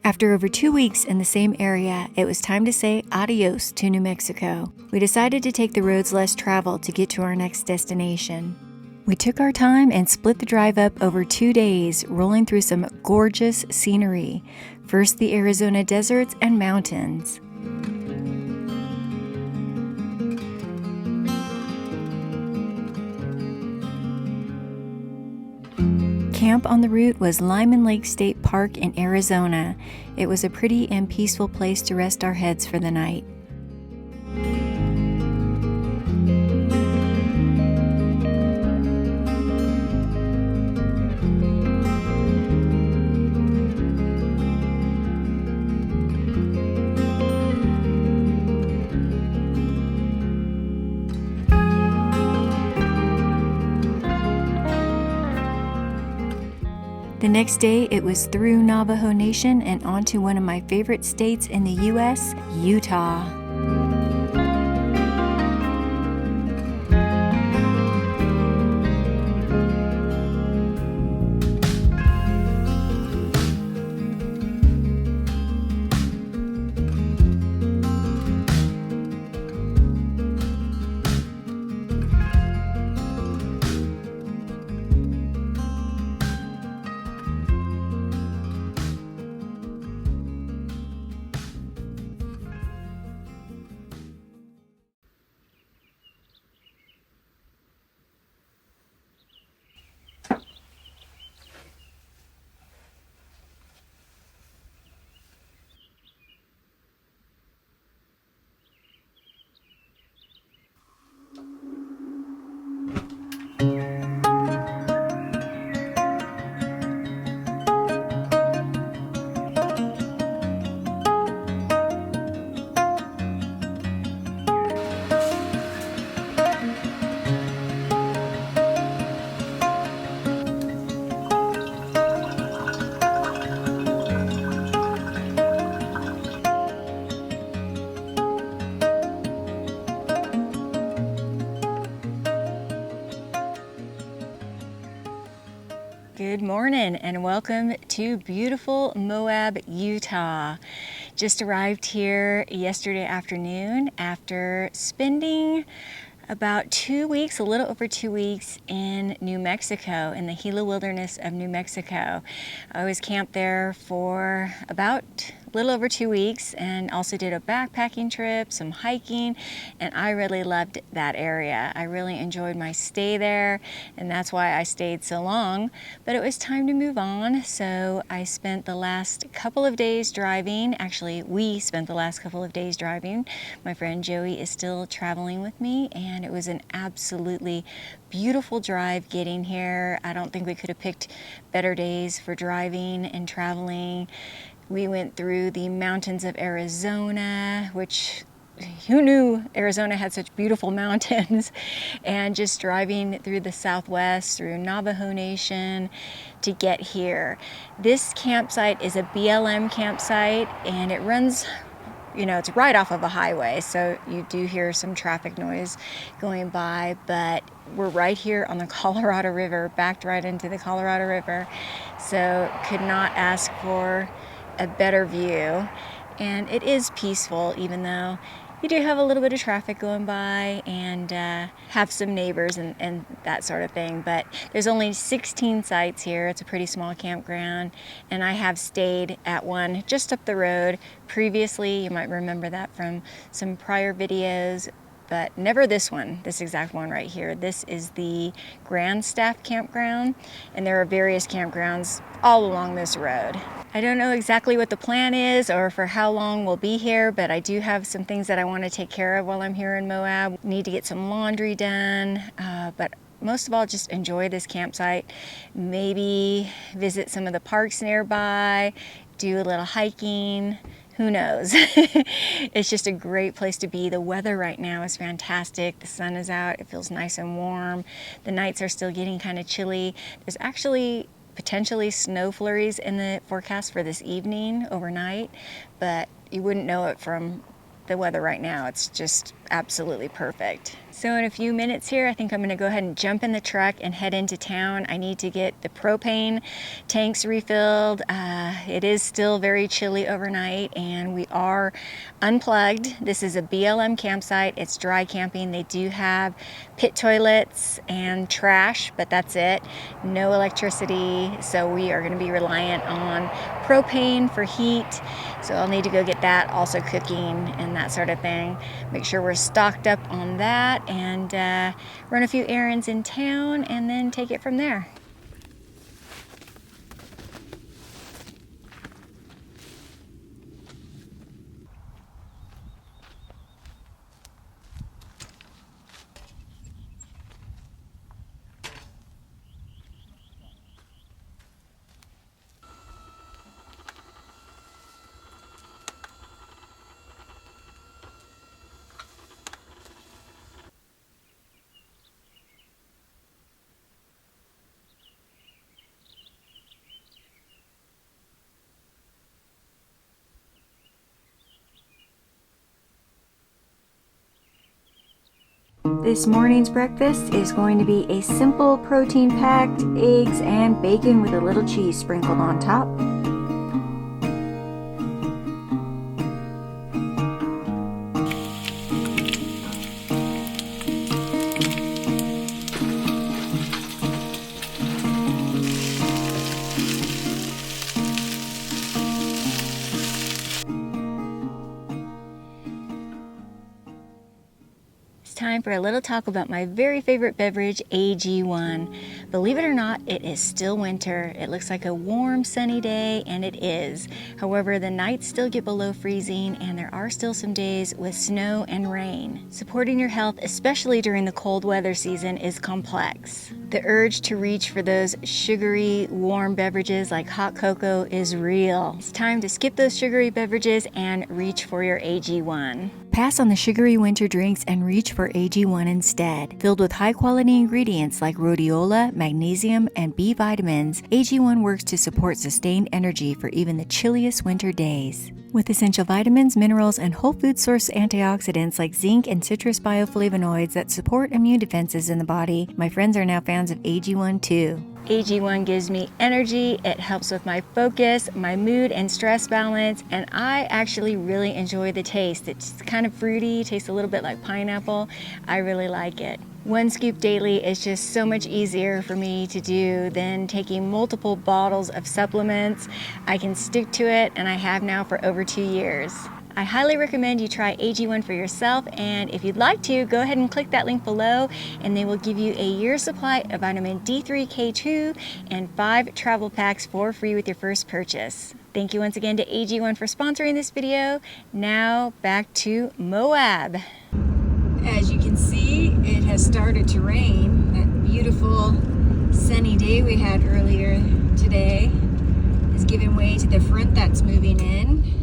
After over 2 weeks in the same area, it was time to say adios to New Mexico. We decided to take the roads less traveled to get to our next destination. We took our time and split the drive up over 2 days, rolling through some gorgeous scenery. First, the Arizona deserts and mountains. Camp on the route was Lyman Lake State Park in Arizona. It was a pretty and peaceful place to rest our heads for the night. The next day, it was through Navajo Nation and onto one of my favorite states in the U.S., Utah. Good morning and welcome to beautiful Moab, Utah. Just arrived here yesterday afternoon after spending about 2 weeks, a little over 2 weeks in New Mexico, in the Gila Wilderness of New Mexico. I was camped there for about a little over 2 weeks and also did a backpacking trip, some hiking, and I really loved that area. I really enjoyed my stay there, and that's why I stayed so long. But it was time to move on, so I spent the last couple of days driving. Actually, we spent the last couple of days driving. My friend Joey is still traveling with me, and it was an absolutely beautiful drive getting here. I don't think we could have picked better days for driving and traveling. We went through the mountains of Arizona, which who knew Arizona had such beautiful mountains, and just driving through the Southwest, through Navajo Nation to get here. This campsite is a BLM campsite, and it runs, it's right off of a highway, so you do hear some traffic noise going by, but we're right here on the Colorado River, backed right into the Colorado River, so could not ask for a better view. And it is peaceful, even though you do have a little bit of traffic going by and have some neighbors and that sort of thing. But there's only 16 sites here. It's a pretty small campground, and I have stayed at one just up the road previously. You might remember that from some prior videos, but never this one, this exact one right here. This is the Grand Staff Campground, and there are various campgrounds all along this road. I don't know exactly what the plan is or for how long we'll be here, but I do have some things that I want to take care of while I'm here in Moab. Need to get some laundry done, but most of all, just enjoy this campsite. Maybe visit some of the parks nearby, do a little hiking. Who knows? It's just a great place to be. The weather right now is fantastic. The sun is out. It feels nice and warm. The nights are still getting kind of chilly. There's actually potentially snow flurries in the forecast for this evening, overnight, but you wouldn't know it from the weather right now. It's just absolutely perfect. So in a few minutes here, I think I'm going to go ahead and jump in the truck and head into town. I need to get the propane tanks refilled. It is still very chilly overnight, and we are unplugged. This is a BLM campsite. It's dry camping. They do have pit toilets and trash, but that's it. No electricity, so we are going to be reliant on propane for heat. So I'll need to go get that, also cooking and that sort of thing. Make sure we're stocked up on that, and run a few errands in town and then take it from there. This morning's breakfast is going to be a simple protein-packed eggs and bacon with a little cheese sprinkled on top. Time for a little talk about my very favorite beverage, AG1. Believe it or not, it is still winter. It looks like a warm, sunny day, and it is. However, the nights still get below freezing, and there are still some days with snow and rain. Supporting your health, especially during the cold weather season, is complex. The urge to reach for those sugary, warm beverages like hot cocoa is real. It's time to skip those sugary beverages and reach for your AG1. Pass on the sugary winter drinks and reach for AG1 instead. Filled with high-quality ingredients like rhodiola, magnesium, and B vitamins, AG1 works to support sustained energy for even the chilliest winter days. With essential vitamins, minerals, and whole food source antioxidants like zinc and citrus bioflavonoids that support immune defenses in the body, my friends are now fans of AG1 too. AG1 gives me energy, it helps with my focus, my mood and stress balance, and I actually really enjoy the taste. It's kind of fruity, tastes a little bit like pineapple. I really like it. One scoop daily is just so much easier for me to do than taking multiple bottles of supplements. I can stick to it, and I have now for over 2 years. I highly recommend you try AG1 for yourself, and if you'd like to, go ahead and click that link below and they will give you a year's supply of vitamin D3, K2, and 5 travel packs for free with your first purchase. Thank you once again to AG1 for sponsoring this video. Now back to Moab. As you can see, it has started to rain. That beautiful sunny day we had earlier today is giving way to the front that's moving in,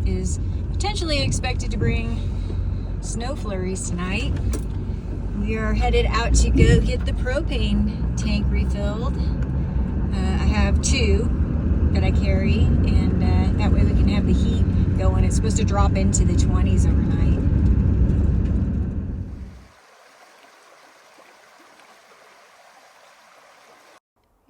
is potentially expected to bring snow flurries tonight. We are headed out to go get the propane tank refilled. I have 2 that I carry, and that way we can have the heat going. It's supposed to drop into the 20s overnight.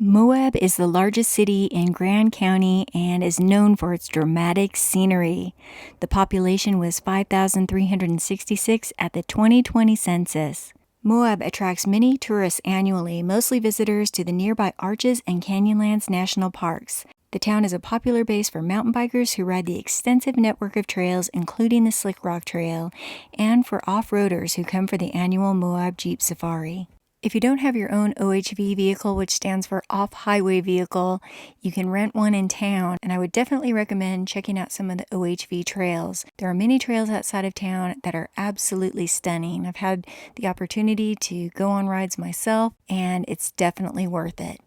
Moab is the largest city in Grand County and is known for its dramatic scenery. The population was 5,366 at the 2020 census. Moab attracts many tourists annually, mostly visitors to the nearby Arches and Canyonlands National Parks. The town is a popular base for mountain bikers who ride the extensive network of trails, including the Slick Rock Trail, and for off-roaders who come for the annual Moab Jeep Safari. If you don't have your own OHV vehicle, which stands for off-highway vehicle, you can rent one in town, and I would definitely recommend checking out some of the OHV trails. There are many trails outside of town that are absolutely stunning. I've had the opportunity to go on rides myself, and it's definitely worth it.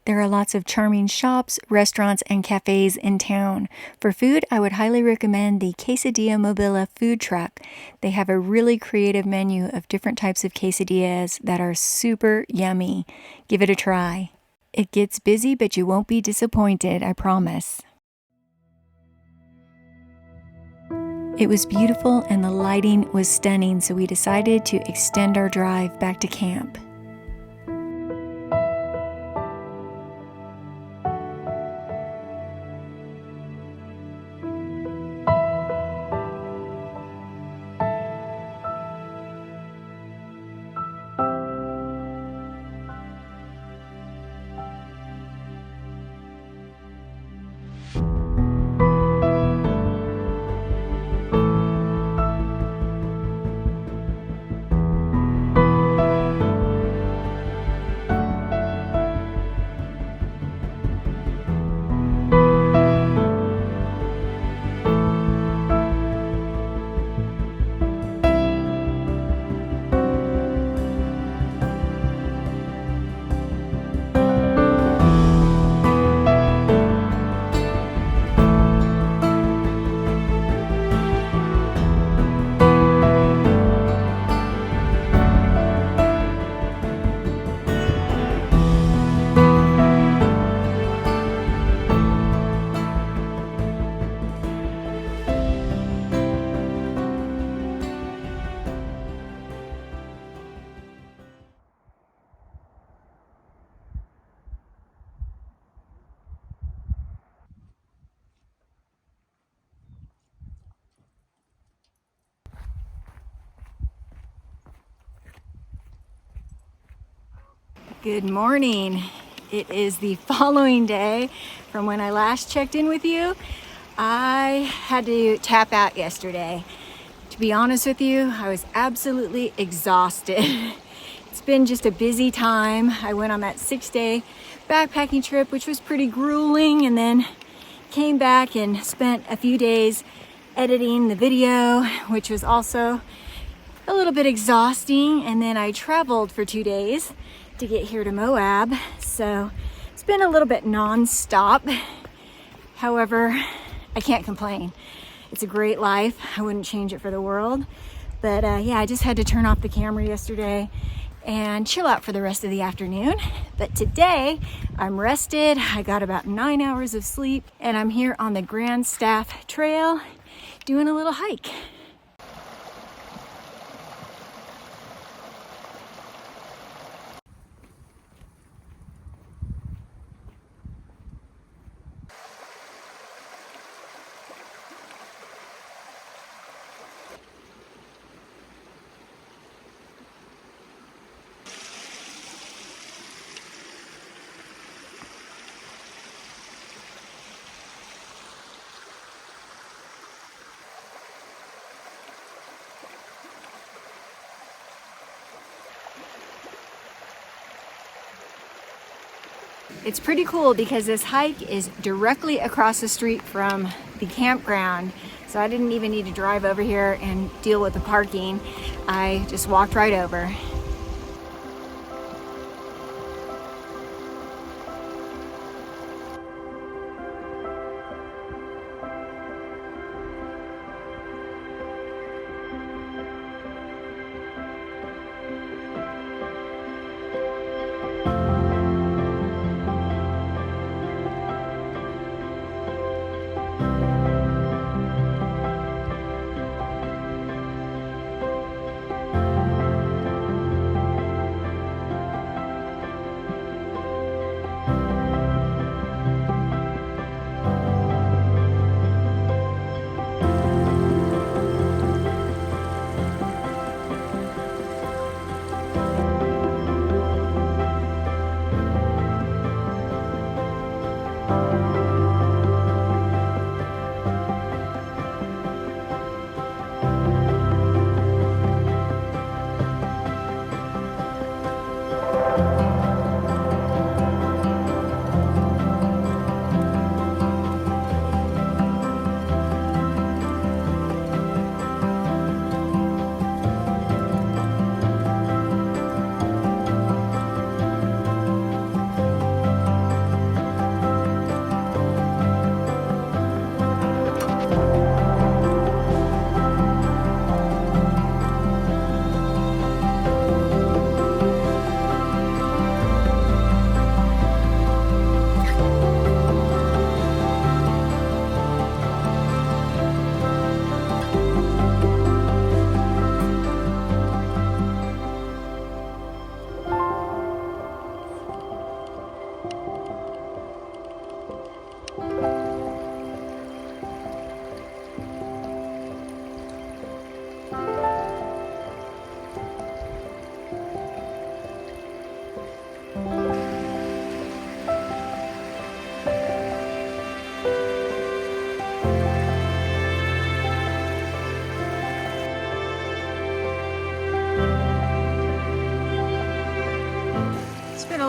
There are lots of charming shops, restaurants, and cafes in town. For food, I would highly recommend the Quesadilla Mobila food truck. They have a really creative menu of different types of quesadillas that are super yummy. Give it a try. It gets busy, but you won't be disappointed, I promise. It was beautiful and the lighting was stunning, so we decided to extend our drive back to camp. Good morning. It is the following day from when I last checked in with you. I had to tap out yesterday. To be honest with you, I was absolutely exhausted. It's been just a busy time. I went on that 6-day backpacking trip, which was pretty grueling, and then came back and spent a few days editing the video, which was also a little bit exhausting. And then I traveled for 2 days to get here to Moab, so it's been a little bit non-stop. However, I can't complain. It's a great life. I wouldn't change it for the world. But yeah, I just had to turn off the camera yesterday and chill out for the rest of the afternoon. But today I'm rested. I got about 9 hours of sleep, and I'm here on the Grand Staff Trail doing a little hike. It's pretty cool because this hike is directly across the street from the campground. So I didn't even need to drive over here and deal with the parking. I just walked right over.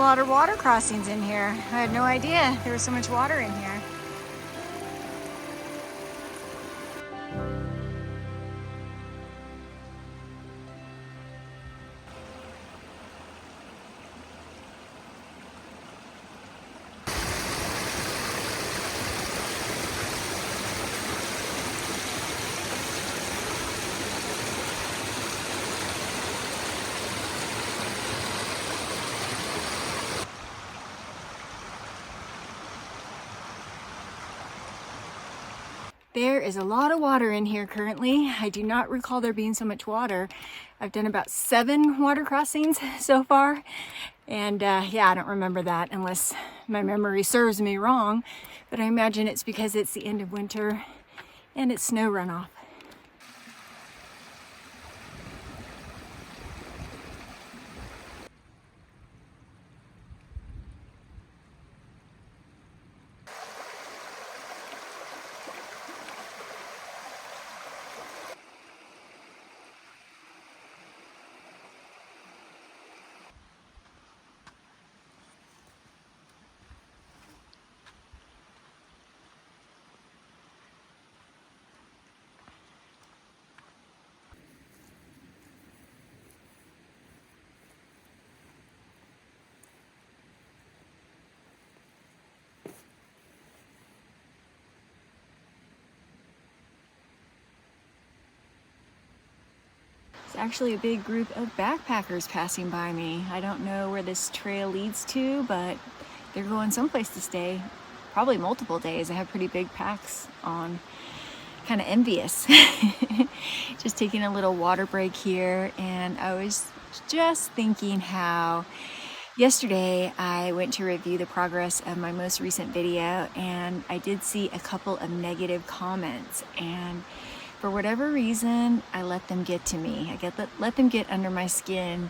lot of water crossings in here. I had no idea there was so much water in here. There is a lot of water in here currently. I do not recall there being so much water. I've done about 7 water crossings so far. And yeah, I don't remember that unless my memory serves me wrong. But I imagine it's because it's the end of winter and it's snow runoff. It's actually a big group of backpackers passing by me. I don't know where this trail leads to, but they're going someplace to stay. Probably multiple days. I have pretty big packs on. Kind of envious. Just taking a little water break here, and I was just thinking how yesterday I went to review the progress of my most recent video, and I did see a couple of negative comments, and for whatever reason I let them get to me. Let them get under my skin.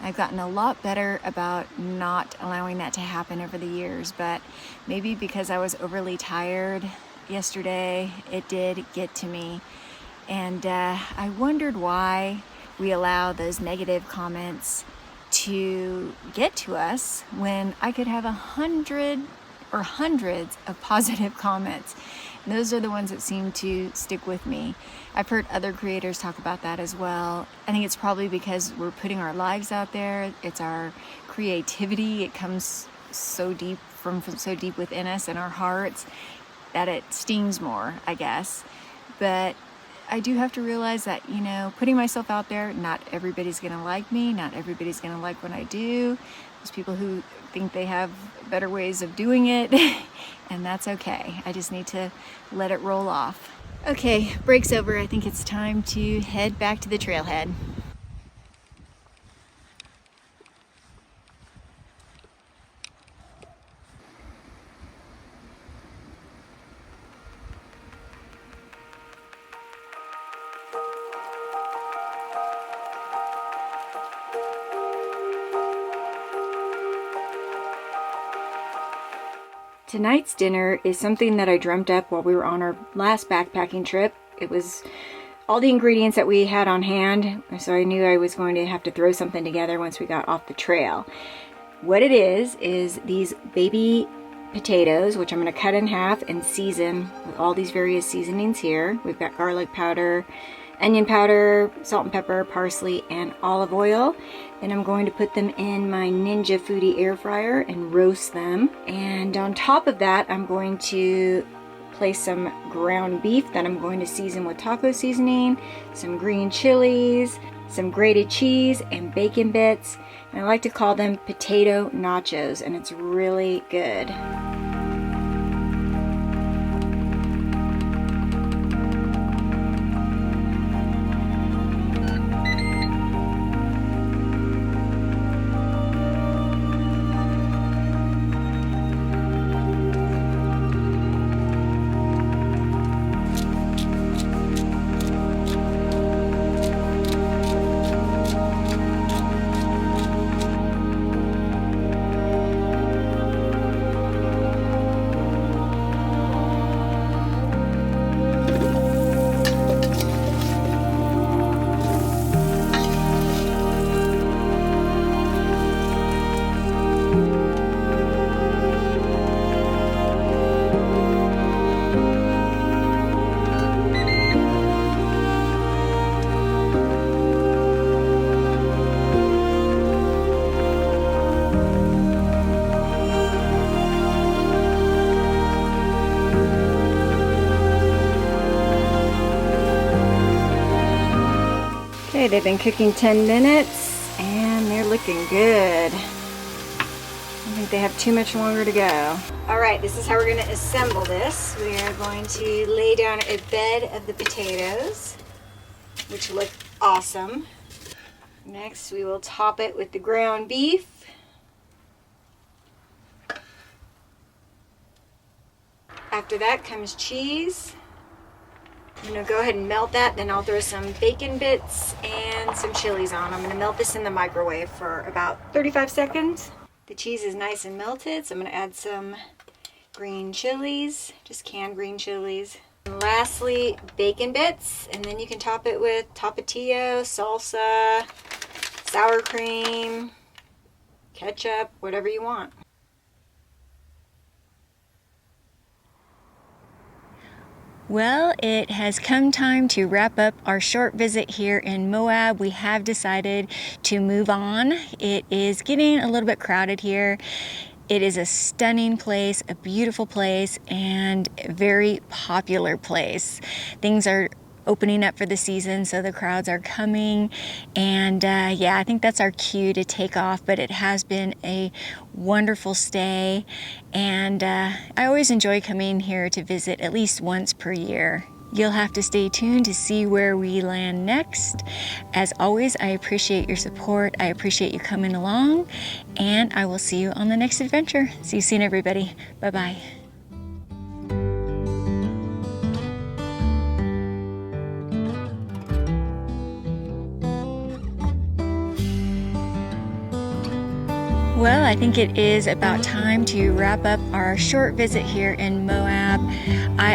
I've gotten a lot better about not allowing that to happen over the years, but maybe because I was overly tired yesterday, it did get to me. And I wondered why we allow those negative comments to get to us when I could have 100 or hundreds of positive comments. And those are the ones that seem to stick with me. I've heard other creators talk about that as well. I think it's probably because we're putting our lives out there. It's our creativity. It comes so deep from so deep within us and our hearts that it stings more, I guess. But I do have to realize that, you know, putting myself out there, not everybody's gonna like me, not everybody's gonna like what I do. There's people who think they have better ways of doing it, and that's okay. I just need to let it roll off. Okay, break's over. I think it's time to head back to the trailhead. Tonight's dinner is something that I dreamt up while we were on our last backpacking trip. It was all the ingredients that we had on hand, so I knew I was going to have to throw something together once we got off the trail. What it is these baby potatoes, which I'm going to cut in half and season with all these various seasonings here. We've got garlic powder, onion powder, salt and pepper, parsley, and olive oil. Then I'm going to put them in my Ninja Foodie air fryer and roast them. And on top of that, I'm going to place some ground beef that I'm going to season with taco seasoning, some green chilies, some grated cheese, and bacon bits. And I like to call them potato nachos, and it's really good. Okay, they've been cooking 10 minutes and they're looking good. I think they have too much longer to go. All right, this is how we're gonna assemble this. We are going to lay down a bed of the potatoes, which look awesome. Next, we will top it with the ground beef. After that comes cheese. I'm gonna go ahead and melt that, then I'll throw some bacon bits and some chilies on. I'm gonna melt this in the microwave for about 35 seconds. The cheese is nice and melted, so I'm gonna add some green chilies, just canned green chilies. And lastly, bacon bits, and then you can top it with tapatio, salsa, sour cream, ketchup, whatever you want. Well, it has come time to wrap up our short visit here in Moab. We have decided to move on. It is getting a little bit crowded here. It is a stunning place, a beautiful place, and a very popular place. Things are opening up for the season, so the crowds are coming, and yeah, I think that's our cue to take off. But it has been a wonderful stay, and I always enjoy coming here to visit at least once per year. You'll have to stay tuned to see where we land next. As always, I appreciate your support. I appreciate you coming along, and I will see you on the next adventure. See you soon, everybody. Bye-bye. Well, I think it is about time to wrap up our short visit here in Moab. I